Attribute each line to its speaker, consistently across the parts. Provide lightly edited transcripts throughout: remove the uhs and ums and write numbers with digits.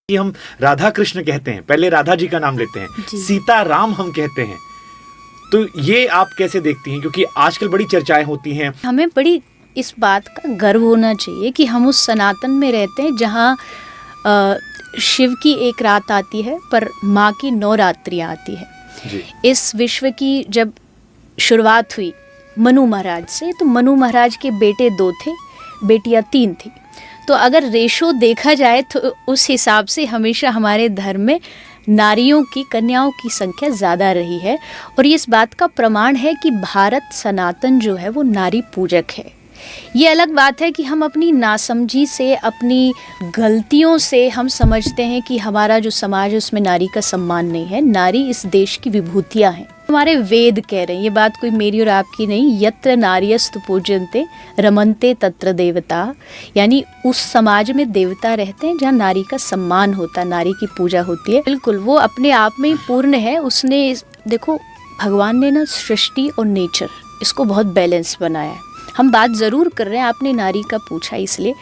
Speaker 1: कि हम राधा कृष्ण कहते हैं, पहले राधा जी का नाम लेते हैं, सीता राम हम कहते हैं, तो ये आप कैसे देखती हैं? क्योंकि आजकल बड़ी चर्चाएं होती हैं।
Speaker 2: हमें बड़ी इस बात का गर्व होना चाहिए कि हम उस सनातन में रहते हैं जहाँ शिव की एक रात आती है पर माँ की 9 रात्रियाँ आती है
Speaker 1: जी।
Speaker 2: इस विश्व की जब शुरुआत हुई मनु महाराज से, तो मनु महाराज के बेटे 2 थे, बेटियाँ 3 थी। तो अगर रेशो देखा जाए तो उस हिसाब से हमेशा हमारे धर्म में नारियों की, कन्याओं की संख्या ज़्यादा रही है। और ये इस बात का प्रमाण है कि भारत सनातन जो है वो नारी पूजक है। ये अलग बात है कि हम अपनी नासमझी से, अपनी गलतियों से हम समझते हैं कि हमारा जो समाज है उसमें नारी का सम्मान नहीं है। नारी इस देश की विभूतियाँ हैं। हमारे वेद कह रहे हैं, ये बात कोई मेरी और आपकी नहीं, यत्र नार्यस्तु पूज्यन्ते रमन्ते तत्र देवता, यानी उस समाज में देवता रहते हैं जहाँ नारी का सम्मान होता है, नारी की पूजा होती है। बिल्कुल, वो अपने आप में ही पूर्ण है। उसने देखो, भगवान ने ना सृष्टि और नेचर इसको बहुत बैलेंस बनाया है। हम बात ज़रूर कर रहे हैं, आपने नारी का पूछा, इसलिए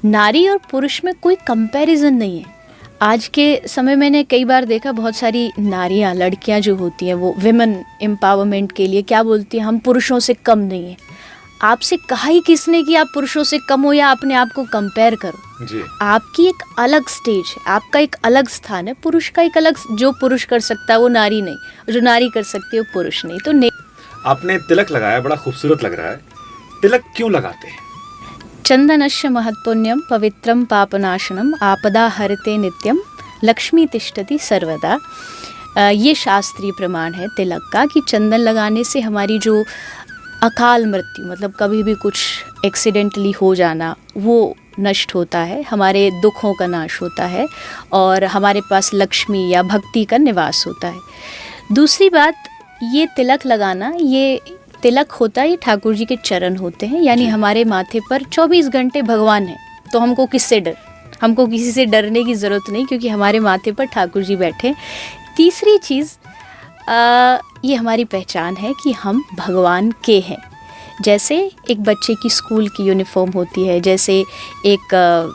Speaker 2: नारी और पुरुष में कोई कंपैरिजन नहीं है। आज के समय मैंने कई बार देखा, बहुत सारी नारियां, लड़कियां जो होती हैं वो विमेन एम्पावरमेंट के लिए क्या बोलती हैं, हम पुरुषों से कम नहीं हैं। आपसे कहा ही किसने कि आप पुरुषों से कम हो या अपने आप को कंपेयर करो
Speaker 1: जी।
Speaker 2: आपकी एक अलग स्टेज है, आपका एक अलग स्थान है, पुरुष का एक अलग, जो पुरुष कर सकता है वो नारी नहीं, जो नारी कर सकती है वो पुरुष नहीं। तो
Speaker 1: आपने तिलक लगाया, बड़ा खूबसूरत लग रहा है। तिलक क्यों लगाते हैं?
Speaker 2: चंदनस्य महत्पुण्यम पवित्रम पापनाशनम आपदा हरते नित्यम लक्ष्मी तिष्ठति सर्वदा। ये शास्त्रीय प्रमाण है तिलक का कि चंदन लगाने से हमारी जो अकाल मृत्यु, मतलब कभी भी कुछ एक्सीडेंटली हो जाना, वो नष्ट होता है, हमारे दुखों का नाश होता है और हमारे पास लक्ष्मी या भक्ति का निवास होता है। दूसरी बात, ये तिलक लगाना, ये तिलक होता है, ये ठाकुर जी के चरण होते हैं, यानी हमारे माथे पर 24 घंटे भगवान है। तो हमको किससे डर, हमको किसी से डरने की ज़रूरत नहीं, क्योंकि हमारे माथे पर ठाकुर जी बैठे। तीसरी चीज़, ये हमारी पहचान है कि हम भगवान के हैं। जैसे एक बच्चे की स्कूल की यूनिफॉर्म होती है, जैसे एक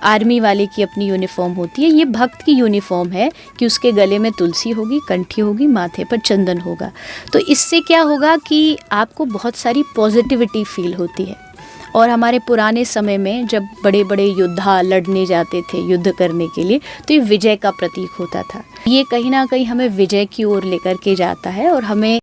Speaker 2: आर्मी वाले की अपनी यूनिफॉर्म होती है, ये भक्त की यूनिफॉर्म है कि उसके गले में तुलसी होगी, कंठी होगी, माथे पर चंदन होगा। तो इससे क्या होगा कि आपको बहुत सारी पॉजिटिविटी फील होती है। और हमारे पुराने समय में जब बड़े बड़े योद्धा लड़ने जाते थे युद्ध करने के लिए, तो ये विजय का प्रतीक होता था। ये कहीं ना कहीं हमें विजय की ओर लेकर के जाता है और हमें